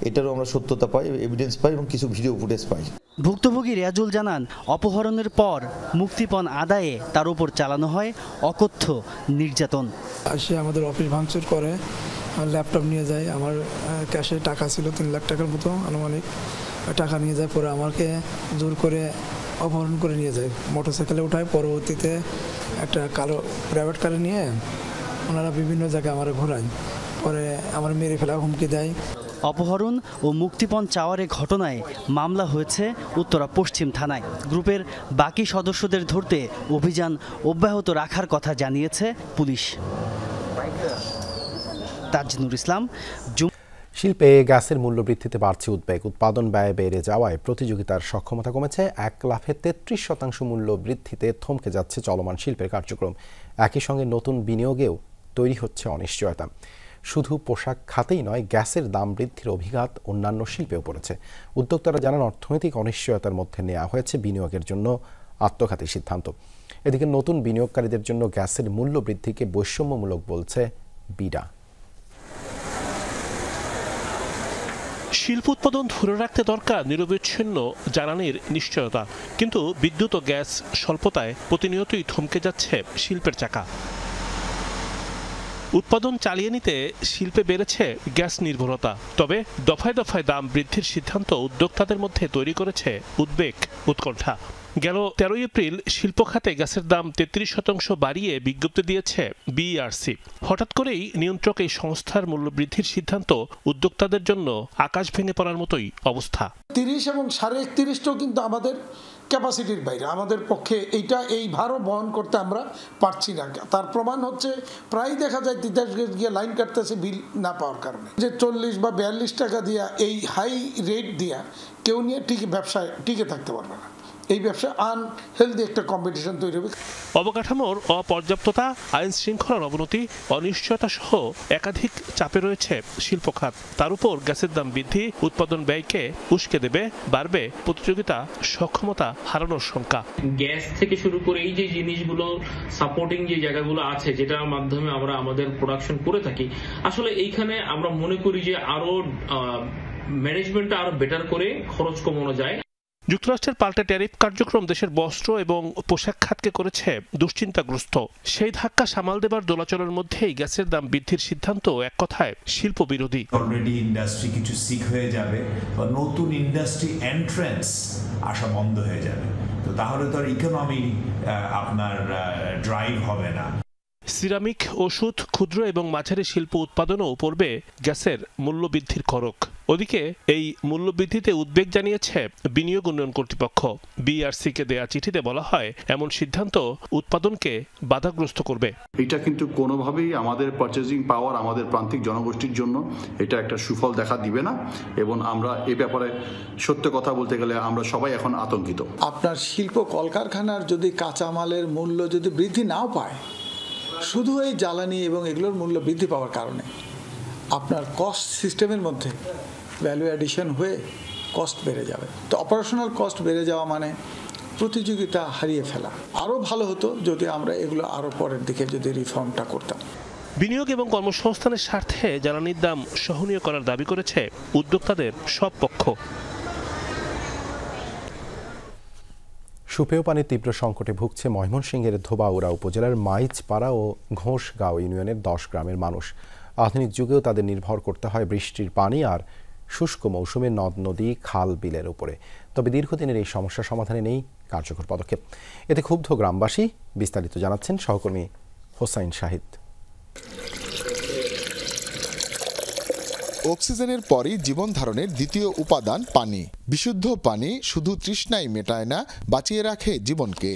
এটারও আমরা সত্যতা পাই, এভিডেন্স পাই এবং কিছু ভিডিও ফুটেজ পাই। ভুক্তভোগী রিয়াজুল জানান, অপহরণের পর মুক্তিপণ আদায়ে তার উপর চালানো হয় অকথ্য নির্যাতন। সে আমাদের অফিস ভাঙচুর করে, ল্যাপটপ নিয়ে যায়, আমার ক্যাশে টাকা ছিল 3 লাখ টাকার মতো আনুমানিক, টাকা নিয়ে যায়। পরে আমাকে জোর করে অপহরণ করে নিয়ে যায়, মোটরসাইকেলে উঠায়। পরবর্তীতে একটা কালো প্রাইভেট কারে নিয়ে ওনারা বিভিন্ন জায়গায় আমার ঘোরায়, পরে আমার মেরে ফেলা হুমকি দেয়। অপহরণ ও মুক্তিপণ চাওয়ার ঘটনায় মামলা হয়েছে উত্তরা পশ্চিম থানায়। গ্রুপের বাকি সদস্যদের ধরতে অভিযান অব্যাহত রাখার কথা জানিয়েছে পুলিশ। তাজনুর ইসলাম। শিল্পে গ্যাসের মূল্য বৃদ্ধিতে বাড়ছে উদ্বেগ। উৎপাদন ব্যয় বেড়ে যাওয়ায় প্রতিযোগিতার সক্ষমতা কমেছে। 1 লাফে 33% মূল্য বৃদ্ধিতে থমকে যাচ্ছে চলমান শিল্পের কার্যক্রম। একই সঙ্গে নতুন বিনিয়োগেও তৈরি হচ্ছে অনিশ্চয়তা। শুধু পোশাক খাতেই নয়, গ্যাসের দাম বৃদ্ধির অভিঘাত অন্যান্য শিল্পেও পড়েছে। উদ্যোক্তারা জানান, অর্থনৈতিক অনিশ্চয়তার মধ্যে নেওয়া হয়েছে বিনিয়োগের জন্য আত্মঘাতী সিদ্ধান্ত। এদিকে নতুন বিনিয়োগকারীদের জন্য গ্যাসের মূল্য বৃদ্ধিকে বৈষম্যমূলক বলছে বিডা। শিল্প উৎপাদন ধরে রাখতে দরকার নিরবচ্ছিন্ন জ্বালানির নিশ্চয়তা, কিন্তু বিদ্যুৎ ও গ্যাস স্বল্পতায় প্রতিনিয়তই থমকে যাচ্ছে শিল্পের চাকা। উৎপাদন চালিয়ে নিতে শিল্পে বেড়েছে গ্যাস নির্ভরতা। তবে দফায় দফায় দাম বৃদ্ধির সিদ্ধান্ত উদ্যোক্তাদের মধ্যে তৈরি করেছে উদ্বেগ, উৎকণ্ঠা। গেল 13 এপ্রিল শিল্প খাতে গ্যাসের দাম 33% বাড়িয়ে বিজ্ঞপ্তি দিয়েছে বিইআরসি। হঠাৎ করেই নিয়ন্ত্রক এই সংস্থার মূল্য বৃদ্ধির সিদ্ধান্ত উদ্যোক্তাদের জন্য আকাশ ভেঙে পড়ার মতোই অবস্থা। 30 এবং 31.5টাও কিন্তু আমাদের ক্যাপাসিটির বাইরে। আমাদের পক্ষে এই ভারও বহন করতে আমরা পারছি না। তার প্রমাণ হচ্ছে, প্রায় দেখা যায় তিতাস গিয়ে লাইন কাটতেছে বিল না পাওয়ার কারণে। যে 40 বা 42 টাকা দিয়া এই হাই রেট দিয়া কেউ নিয়ে ব্যবসায় টিকে থাকতে পারবে না। এই ব্যবসা আনহেলদি একটা কম্পিটিশন তৈরি হবে। অবকাঠামোর অপর্যাপ্ততা, আইন শৃঙ্খলার অবনতি, অনিশ্চয়তা সহ একাধিক চাপে রয়েছে শিল্প খাত। তার উপর গ্যাসের দাম বৃদ্ধি উৎপাদন ব্যয়কে উস্কে দেবে, বাড়বে প্রতিযোগিতা সক্ষমতা হারানোর শঙ্কা। গ্যাস থেকে শুরু করে এই যে জিনিসগুলো সাপোর্টিং যে জায়গাগুলো আছে, যেটার মাধ্যমে আমরা আমাদের প্রোডাকশন করে থাকি, আসলে এইখানে আমরা মনে করি যে আরো ম্যানেজমেন্টটা আরো বেটার করে খরচ কমানো যায়। যুক্তরাষ্ট্রের পাল্টা ট্যারিফ কার্যক্রম দেশের বস্ত্র এবং পোশাক খাতকে করেছে দুশ্চিন্তাগ্রস্ত। সেই ধাক্কা সামাল দেবার দোলাচলের মধ্যেই গ্যাসের দাম বৃদ্ধির সিদ্ধান্ত এক কথায় শিল্প বিরোধী। অলরেডি ইন্ডাস্ট্রি কিছু সিক হয়ে যাবে বা নতুন ইন্ডাস্ট্রি এন্ট্রান্স আসা বন্ধ হয়ে যাবে, তো তাহলে তো আর ইকোনমি আপনার ড্রাইভ হবে না। সিরামিক, ওষুধ, ক্ষুদ্র এবং মাঝারি শিল্প উৎপাদনও পড়বে গ্যাসের মূল্যবৃদ্ধির খড়ক। ওদিকে এই মূল্যবৃদ্ধিতে উদ্বেগ জানিয়েছে বিনিয়োগ উন্নয়ন কর্তৃপক্ষ। বিইআরসিকে দেয়া চিঠিতে বলা হয়, এমন সিদ্ধান্ত উৎপাদনকে বাধাগ্রস্ত করবে। এটা কিন্তু কোনোভাবেই আমাদের পারচেজিং পাওয়ার, আমাদের প্রান্তিক জনগোষ্ঠীর জন্য এটা একটা সুফল দেখা দিবে না, এবং আমরা এ ব্যাপারে সত্য কথা বলতে গেলে আমরা সবাই এখন আতঙ্কিত। আপনার শিল্প কলকারখানার যদি কাঁচামালের মূল্য যদি বৃদ্ধি নাও পায়, শুধু এই জ্বালানি এবং এগুলোর মূল্য বৃদ্ধি পাওয়ার কারণে আপনার কস্ট সিস্টেমের মধ্যে ভ্যালু অ্যাডিশন হয়ে কস্ট বেড়ে যাবে। তো অপারেশনাল কস্ট বেড়ে যাওয়া মানে প্রতিযোগিতা হারিয়ে ফেলা। আরও ভালো হতো যদি আমরা এগুলো আরও পরের দিকে যদি রিফর্মটা করতাম। বিনিয়োগ এবং কর্মসংস্থানের স্বার্থে জ্বালানির দাম সহনীয় করার দাবি করেছে উদ্যোক্তাদের সব পক্ষ। সুপেয় পানির তীব্র সংকটে ভুগছে ময়মনসিংহের ধোবাউড়া উপজেলার মাইজপাড়া ও ঘোষগাঁও ইউনিয়নের 10 গ্রামের মানুষ। আধুনিক যুগেও তাদের নির্ভর করতে হয় বৃষ্টির পানি আর শুষ্ক মৌসুমে নদ নদী, খাল বিলের উপরে। তবে দীর্ঘদিনের এই সমস্যা সমাধানে নেই কার্যকর পদক্ষেপ। এতে ক্ষুব্ধ গ্রামবাসী, বিস্তারিত জানাচ্ছেন সহকর্মী হোসাইন শাহিদ। অক্সিজেনের পরই জীবন ধারণের দ্বিতীয় উপাদান পানি। বিশুদ্ধ পানি শুধু তৃষ্ণাই মেটায় না, বাঁচিয়ে রাখে জীবনকে।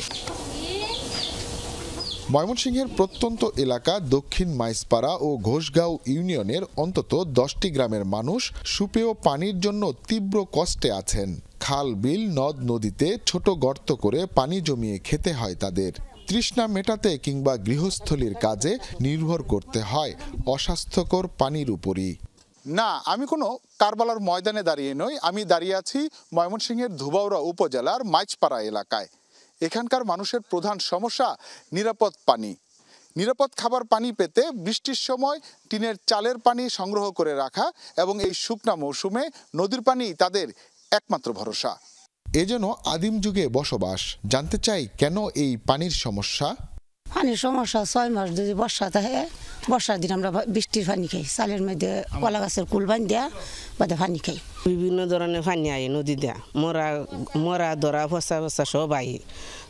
ময়মনসিংহের প্রত্যন্ত এলাকা দক্ষিণ মাইজপাড়া ও ঘোষগাঁও ইউনিয়নের অন্তত 10টি গ্রামের মানুষ সুপেয় পানির জন্য তীব্র কষ্টে আছেন। খাল, বিল, নদ নদীতে ছোট গর্ত করে পানি জমিয়ে খেতে হয় তাদের। তৃষ্ণা মেটাতে কিংবা গৃহস্থলীর কাজে নির্ভর করতে হয় অস্বাস্থ্যকর পানির উপরই। না, আমি কোনো কারবালার ময়দানে দাঁড়িয়ে নই, আমি দাঁড়িয়ে আছি ময়মনসিংহের ধুবাউড়া উপজেলার মাইজপাড়া এলাকায়। এখানকার মানুষের প্রধান সমস্যা নিরাপদ পানি। নিরাপদ খাবার পানি পেতে বৃষ্টির সময় টিনের চালের পানি সংগ্রহ করে রাখা এবং এই শুকনা মৌসুমে নদীর পানি তাদের একমাত্র ভরসা। এ যেন আদিম যুগে বসবাস। জানতে চাই কেন এই পানির সমস্যা। পানির সমস্যা 6 মাস যদি বর্ষা থাকে, বর্ষার দিন আমরা বৃষ্টির পানি খাই, চালের মধ্যে কলা গাছের কুল বান দেয়া বাদে পানি খাই। বিভিন্ন ধরনের পানি আয় নদী দেয়া, মরা ধরা ফসা ফসা সব আয়,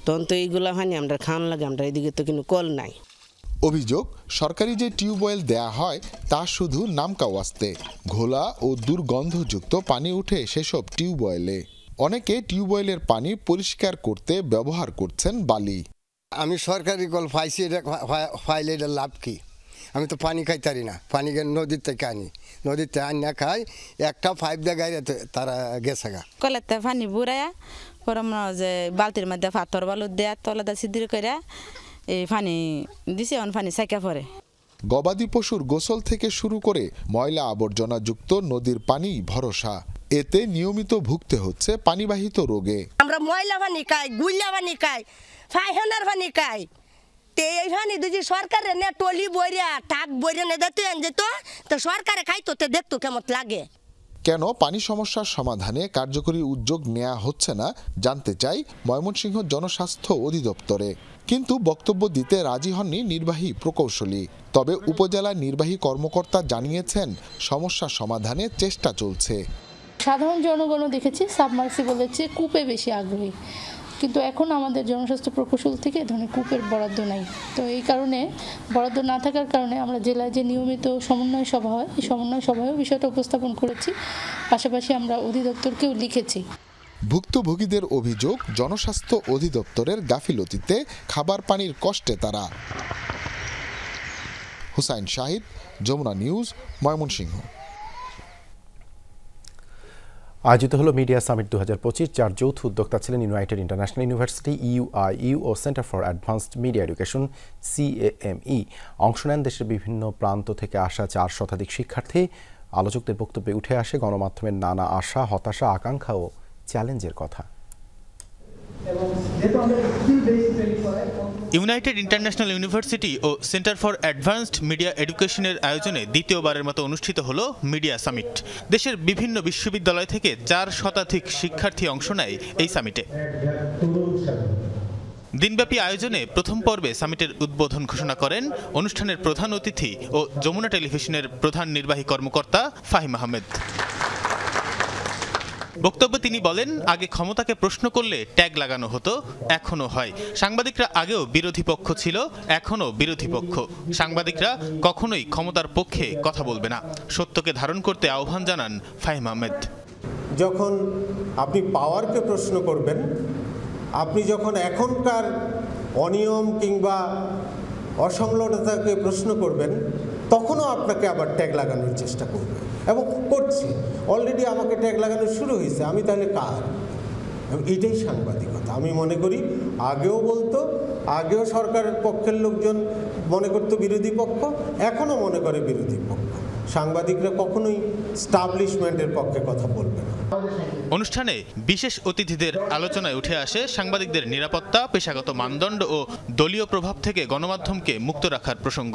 তখন তো এইগুলা পানি আমরা খাওয়ান লাগে। আমরা এদিকে তো কিন্তু কল নাই। অভিযোগ, সরকারি যে টিউবওয়েল দেয়া হয় তা শুধু নামকাওয়াস্তে। ঘোলা ও দুর্গন্ধযুক্ত পানি উঠে সেসব টিউবওয়েলে। অনেকে টিউবওয়েলের পানি পরিষ্কার করতে ব্যবহার করছেন বালি। আমি সরকারি কল পাইছি, এটা পাইলে এটা লাভ কি? আমি তো পানি খাইতারি না, পানি নদীর থেকে আনি, নদীতে আনিয়া খাই। একটা পাইপ দিয়ে গাইরে তারা গেছে গা কলেতে পানি বুড়াইয়া পরে যে বালতির মধ্যে পাথর বালু দেয়া তলাদা সিদ্ধি করে এই পানি দিছে, পানি সাইকা পরে। গবাদি পশুর গোসল থেকে শুরু করে ময়লা আবর্জনা যুক্ত নদীর পানি ভরসা। এতে নিয়মিত ভুগতে হচ্ছে পানিবাহিত রোগে। আমরা ময়লা পানি খাই, গুইলা পানি খাই, ফাইহানার পানি খাই। এই পানি যদি সরকারে নে টলি বইরা টাক বইরা নে দিতে যেত, তো সরকারে খাইতো, তো দেখতো কেমন লাগে। কেন পানি সমস্যার সমাধানে কার্যকরী উদ্যোগ নেওয়া হচ্ছে না জানতে চাই ময়মনসিংহ জনস্বাস্থ্য অধিদপ্তরে। কিন্তু বক্তব্য দিতে রাজি হননি নির্বাহী প্রকৌশলী। তবে উপজেলা নির্বাহী কর্মকর্তা জানিয়েছেন সমস্যা সমাধানে চেষ্টা চলছে। সাধারণ জনগণও দেখেছি সাবমার্সিবলের চেয়ে কূপে বেশি আগ্রহী, কিন্তু এখন আমাদের জনস্বাস্থ্য প্রকৌশল থেকে এ ধরনের কূপের বরাদ্দ নাই। তো এই কারণে বরাদ্দ না থাকার কারণে আমরা জেলায় যে নিয়মিত সমন্বয় সভা হয়, এই সমন্বয় সভায়ও বিষয়টা উপস্থাপন করেছি। পাশাপাশি আমরা অধিদপ্তরকেও লিখেছি। ভুক্তভোগীদের অভিযোগ, জনস্বাস্থ্য অধিদপ্তরের গাফিলতিতে খাবার পানির কষ্টে তারা। হুসাইন শাহিদ, যমুনা নিউজ, ময়মনসিংহ। আয়োজিত হলো মিডিয়া সামিট 2025। যার যৌথ উদ্যোক্তা ছিলেন ইউনাইটেড ইন্টারন্যাশনাল ইউনিভার্সিটি, ইউআইইউ ও centre for advanced media education, CAME। অংশ নেন দেশের বিভিন্ন প্রান্ত থেকে আসা 4 শতাধিক শিক্ষার্থী। আলোচকদের বক্তব্যে উঠে আসে গণমাধ্যমের নানা আশা, হতাশা, আকাঙ্ক্ষা ও চ্যালেঞ্জের কথা। ইউনাইটেড ইন্টারন্যাশনাল ইউনিভার্সিটি ও সেন্টার ফর অ্যাডভান্সড মিডিয়া এডুকেশনের আয়োজনে দ্বিতীয়বারের মতো অনুষ্ঠিত হলো মিডিয়া সামিট। দেশের বিভিন্ন বিশ্ববিদ্যালয় থেকে 4 শতাধিক শিক্ষার্থী অংশ নেয় এই সামিটে। দিনব্যাপী আয়োজনে প্রথম পর্বে সামিটের উদ্বোধন ঘোষণা করেন অনুষ্ঠানের প্রধান অতিথি ও যমুনা টেলিভিশনের প্রধান নির্বাহী কর্মকর্তা ফাহিম আহমেদ। বক্তব্যে তিনি বলেন, আগে ক্ষমতাকে প্রশ্ন করলে ট্যাগ লাগানো হতো, এখনো হয়। সাংবাদিকরা আগেও বিরোধী পক্ষ ছিল, এখনো বিরোধী পক্ষ। সাংবাদিকরা কখনোই ক্ষমতার পক্ষে কথা বলবে না। সত্যকে ধারণ করতে আহ্বান জানান ফাহিম আহমেদ। যখন আপনি পাওয়ারকে প্রশ্ন করবেন, আপনি যখন এখনকার অনিয়ম কিংবা অসংলগ্নতাকে প্রশ্ন করবেন, তখনও আপনাকে আবার ট্যাগ লাগানোর চেষ্টা করবে এবং করছে। অলরেডি আমাকে ট্যাগ লাগানো শুরু হয়েছে, আমি তাহলে কার? এটাই সাংবাদিকতা। আমি মনে করি আগেও বলতো, আগেও সরকারের পক্ষের লোকজন মনে করতো বিরোধী পক্ষ, এখনও মনে করে বিরোধী পক্ষ। সাংবাদিকরা কখনোই স্টাবলিশমেন্টের পক্ষে কথা বলবে না। অনুষ্ঠানে বিশেষ অতিথিদের আলোচনায় উঠে আসে সাংবাদিকদের নিরাপত্তা, পেশাগত মানদণ্ড ও দলীয় প্রভাব থেকে গণমাধ্যমকে মুক্ত রাখার প্রসঙ্গ।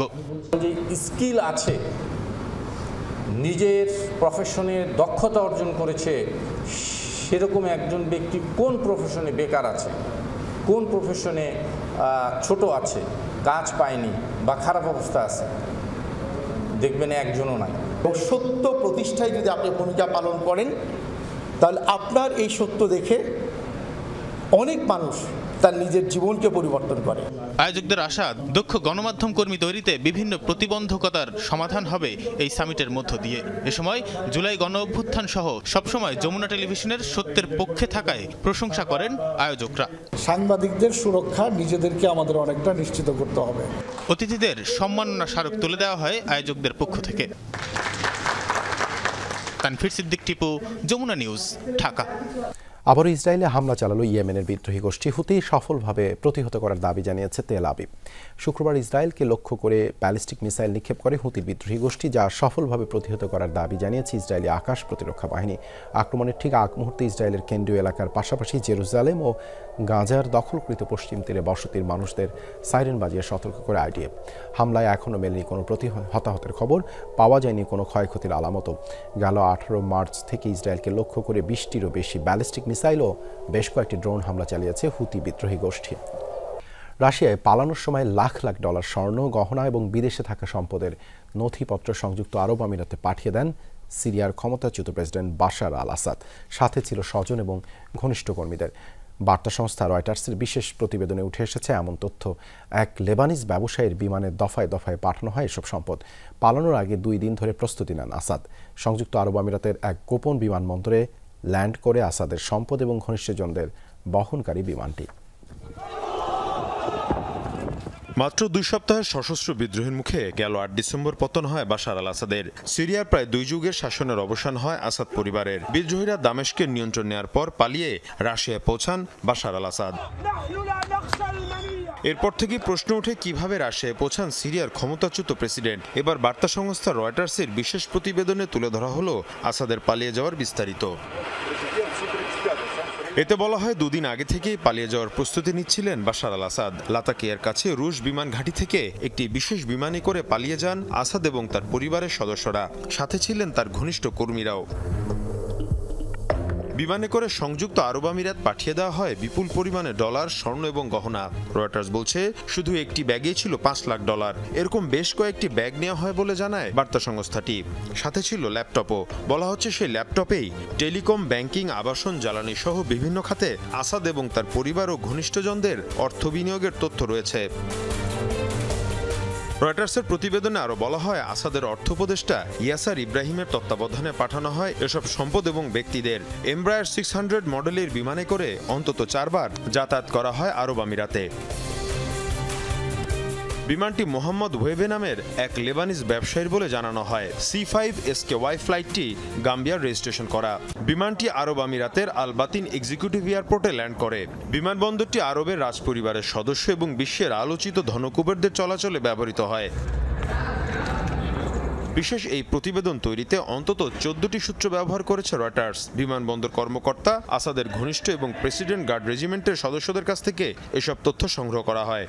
যে স্কিল আছে, নিজের প্রফেশনে দক্ষতা অর্জন করেছে, সেরকম একজন ব্যক্তি কোন প্রফেশনে বেকার আছে, কোন প্রফেশনে ছোট আছে, কাজ পায়নি বা খারাপ অবস্থা আছে, দেখবেন একজনও নাই। সত্য প্রতিষ্ঠায় যদি আপনি ভূমিকা পালন করেন, তাহলে আপনার এই সত্য দেখে অনেক মানুষ তার নিজের জীবনকে পরিবর্তন করে। আয়োজকদের আশা, দক্ষ গণমাধ্যম কর্মী তৈরিতে বিভিন্ন প্রতিবন্ধকতার সমাধান হবে এই সামিটের মধ্য দিয়ে। এ সময় জুলাই গণ অভ্যুত্থান সহ সবসময় যমুনা টেলিভিশনের সত্যের পক্ষে থাকায় প্রশংসা করেন আয়োজকরা। সাংবাদিকদের সুরক্ষা নিজেদেরকে আমাদের অনেকটা নিশ্চিত করতে হবে। অতিথিদের সম্মাননা স্মারক তুলে দেওয়া হয় আয়োজকদের পক্ষ থেকে। তানফির সিদ্দিক টিপু, যমুনা নিউজ, ঢাকা। আবারও ইসরায়েলে হামলা চালালো ইয়েমেনের বিদ্রোহী গোষ্ঠী হুতি, সফলভাবে প্রতিহত করার দাবি জানিয়েছে তেল আবিব। শুক্রবার ইসরায়েলকে লক্ষ্য করে ব্যালিস্টিক মিসাইল নিক্ষেপ করে হুতির বিদ্রোহী গোষ্ঠী, যা সফলভাবে প্রতিহত করার দাবি জানিয়েছে ইসরায়েলি আকাশ প্রতিরক্ষা বাহিনী। আক্রমণের ঠিক আগ মুহূর্তে ইসরায়েলের কেন্দ্রীয় এলাকার পাশাপাশি জেরুজালেম ও গাজার দখলকৃত পশ্চিম তীরে বসতির মানুষদের সাইরেন বাজিয়ে সতর্ক করে আইডিএফ। হামলায় এখনও মেলেনি কোনো হতাহতের খবর, পাওয়া যায়নি কোনো ক্ষয়ক্ষতির আলামতও। গেল 18 মার্চ থেকে ইসরায়েলকে লক্ষ্য করে 20টিরও বেশি ব্যালিস্টিক মিসাইল ও বেশ কয়েকটি ড্রোন হামলা চালিয়েছে হুতি বিদ্রোহী গোষ্ঠী। রাশিয়ায় পালানোর সময় লাখ লাখ ডলার স্বর্ণ, গহনা এবং বিদেশে থাকা সম্পদের নথিপত্র সংযুক্ত আরব আমিরাতে পাঠিয়ে দেন সিরিয়ার ক্ষমতাচ্যুত প্রেসিডেন্ট বাশার আল আসাদ। সাথে ছিল স্বজন এবং ঘনিষ্ঠ কর্মীদের। বার্তা সংস্থা রয়টার্সের বিশেষ প্রতিবেদনে উঠে এসেছে এমন তথ্য। এক লেবানিজ ব্যবসায়ীর বিমানে দফায় দফায় পাঠানো হয় এসব সম্পদ। পালানোর আগে 2 দিন ধরে প্রস্তুতি নেন আসাদ। সংযুক্ত আরব আমিরাতের এক গোপন বিমানবন্দরে ল্যান্ড করে আসাদের সম্পদ এবং ঘনিষ্ঠজনদের বহনকারী বিমানটি। মাত্র 2 সপ্তাহের সশস্ত্র বিদ্রোহের মুখে গেল 8 ডিসেম্বর পতন হয় বাশার আল আসাদের। সিরিয়ার প্রায় 2 যুগের শাসনের অবসান হয় আসাদ পরিবারের। বিদ্রোহীরা দামেস্কের নিয়ন্ত্রণ নেওয়ার পর পালিয়ে রাশিয়ায় পৌঁছান বাশার আল আসাদ। এরপর থেকে প্রশ্ন ওঠে কিভাবে রাশিয়ায় পৌঁছান সিরিয়ার ক্ষমতাচ্যুত প্রেসিডেন্ট। এবার বার্তা সংস্থা রয়টার্সের বিশেষ প্রতিবেদনে তুলে ধরা হলো আসাদের পালিয়ে যাওয়ার বিস্তারিত। এতে বলা হয় 2 দিন আগে থেকেই পালিয়ে যাওয়ার প্রস্তুতি নিচ্ছিলেন বাশার আল আসাদ। লাতাকিয়ার কাছে রুশ বিমান ঘাঁটি থেকে একটি বিশেষ বিমানে করে পালিয়ে যান আসাদ এবং তার পরিবারের সদস্যরা। সাথে ছিলেন তার ঘনিষ্ঠ কর্মীরাও। বিমানে করে সংযুক্ত আরব আমিরাত পাঠিয়ে দেওয়া হয় বিপুল পরিমাণে ডলার, স্বর্ণ এবং গহনা। রয়টার্স বলছে শুধু একটি ব্যাগেই ছিল 5 লাখ ডলার। এরকম বেশ কয়েকটি ব্যাগ নেওয়া হয় বলে জানায় বার্তা সংস্থাটি। সাথে ছিল ল্যাপটপও। বলা হচ্ছে সেই ল্যাপটপেই টেলিকম, ব্যাংকিং, আবাসন, জ্বালানি সহ বিভিন্ন খাতে আসাদ এবং তার পরিবার ও ঘনিষ্ঠজনদের অর্থ বিনিয়োগের তথ্য রয়েছে। রয়টার্সের প্রতিবেদনে আরও বলা হয় আসাদের অর্থ উপদেষ্টা ইয়াসার ইব্রাহিমের তত্ত্বাবধানে পাঠানো হয় এসব সম্পদ এবং ব্যক্তিদের। এমব্রায়ার 600 মডেলের বিমানে করে অন্তত 4 বার যাতায়াত করা হয় আরব আমিরাতে। বিমানটি মোহাম্মদ ওয়েবে নামের এক লেবানিজ ব্যবসায়ীর বলে জানানো হয়। C5SKY ফ্লাইটটি গাম্বিয়ার রেজিস্ট্রেশন করা। বিমানটি আরব আমিরাতের আল বাতিন এক্সিকিউটিভ এয়ারপোর্টে ল্যান্ড করে। বিমানবন্দরটি আরবের রাজপরিবারের সদস্য এবং বিশ্বের আলোচিত ধনকুবেরদের চলাচলে ব্যবহৃত হয়। বিশেষ এই প্রতিবেদন তৈরিতে অন্তত 14টি সূত্র ব্যবহার করেছে রয়টার্স। বিমানবন্দর কর্মকর্তা, আসাদের ঘনিষ্ঠ এবং প্রেসিডেন্ট গার্ড রেজিমেন্টের সদস্যদের কাছ থেকে এসব তথ্য সংগ্রহ করা হয়।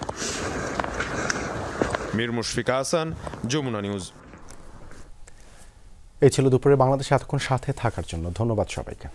মীর মুশফিকা হাসান, যমুনা নিউজ। এই ছিল দুপুরে বাংলাদেশে এতক্ষণ সাথে থাকার জন্য ধন্যবাদ সবাইকে।